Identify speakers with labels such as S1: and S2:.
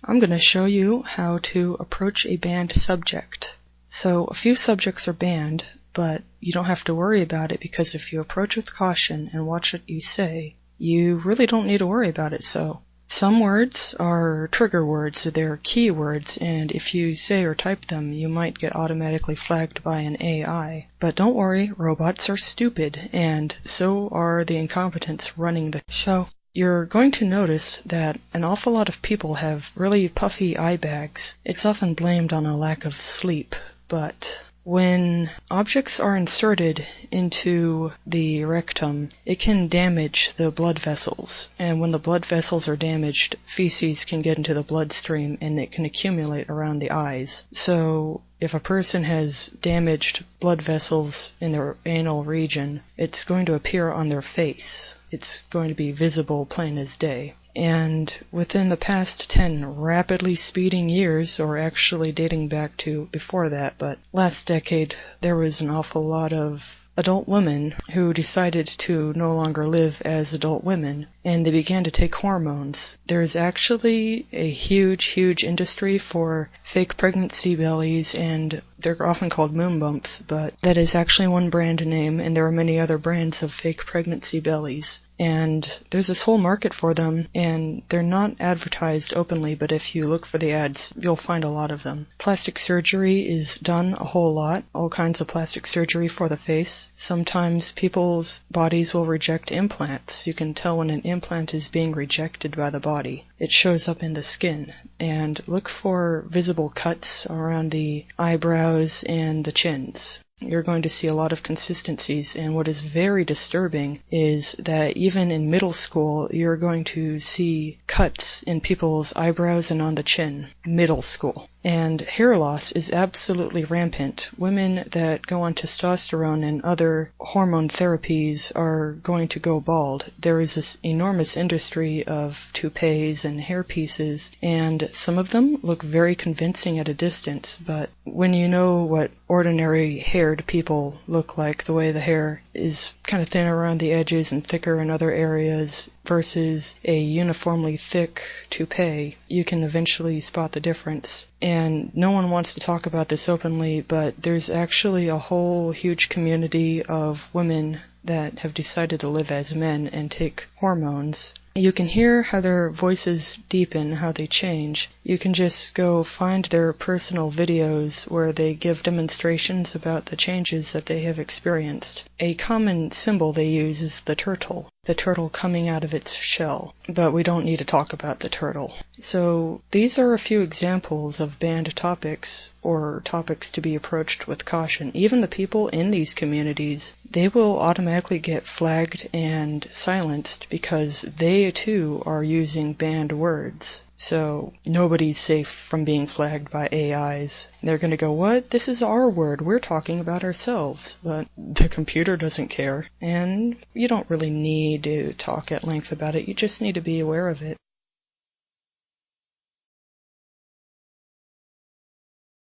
S1: I'm going to show you how to approach a banned subject. So a few subjects are banned, but you don't have to worry about it because if you approach with caution and watch what you say, you really don't need to worry about it. So some words are trigger words, they're key words, and if you say or type them, you might get automatically flagged by an AI. But don't worry, robots are stupid, and so are the incompetents running the show. You're going to notice that an awful lot of people have really puffy eye bags. It's often blamed on a lack of sleep, but when objects are inserted into the rectum, it can damage the blood vessels. And when the blood vessels are damaged, feces can get into the bloodstream and it can accumulate around the eyes. So if a person has damaged blood vessels in their anal region, it's going to appear on their face. It's going to be visible plain as day. And within the past 10 rapidly speeding years, or actually dating back to before that, but last decade, there was an awful lot of adult women who decided to no longer live as adult women, and they began to take hormones. There's actually a huge industry for fake pregnancy bellies, and they're often called moon bumps, but that is actually one brand name, and there are many other brands of fake pregnancy bellies. And there's this whole market for them, and they're not advertised openly, but if you look for the ads, you'll find a lot of them. Plastic surgery is done a whole lot, all kinds of plastic surgery for the face. Sometimes people's bodies will reject implants. You can tell when an implant is being rejected by the body. It shows up in the skin. And look for visible cuts around the eyebrows and the chins. You're going to see a lot of consistencies, and what is very disturbing is that even in middle school, you're going to see cuts in people's eyebrows and on the chin. Middle school. And hair loss is absolutely rampant. Women that go on testosterone and other hormone therapies are going to go bald. There is this enormous industry of toupees and hair pieces, and some of them look very convincing at a distance, but when you know what ordinary haired people look like, the way the hair is kind of thin around the edges and thicker in other areas versus a uniformly thick toupee, you can eventually spot the difference. And no one wants to talk about this openly, but there's actually a whole huge community of women that have decided to live as men and take hormones. You can hear how their voices deepen, how they change. You can just go find their personal videos where they give demonstrations about the changes that they have experienced. A common symbol they use is the turtle coming out of its shell. But we don't need to talk about the turtle. So these are a few examples of banned topics, or topics to be approached with caution. Even the people in these communities, they will automatically get flagged and silenced because they too are using banned words. So nobody's safe from being flagged by AIs. They're going to go, what? This is our word. We're talking about ourselves. But the computer doesn't care. And you don't really need to talk at length about it. You just need to be aware of it.